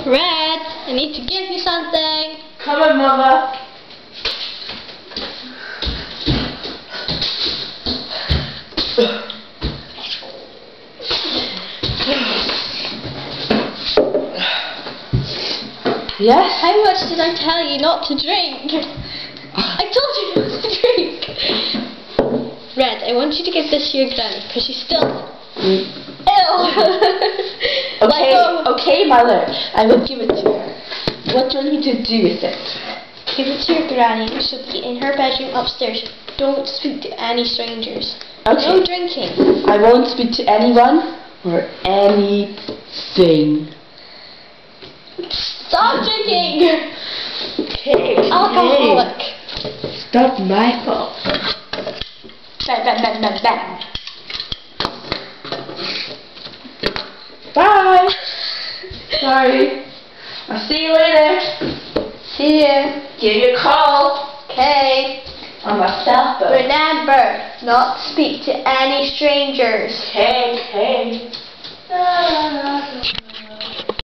Red, I need to give you something. Come on, Mother. Yes? How much did I tell you not to drink? I told you not to drink. Red, I want you to give this to your granny because she's still ill. Okay, okay, Mother. I will give it to her. What do you need to do with it? Give it to your granny. She'll be in her bedroom upstairs. Don't speak to any strangers. Okay. No drinking. I won't speak to anyone or anything. Stop drinking! Okay. Alcoholic. It's not my fault. Bang, bang, bang, bang, bang. Bye. Sorry. I'll see you later. See you. Give you a call. Okay. On my cell phone. Remember, not to speak to any strangers. Okay, okay.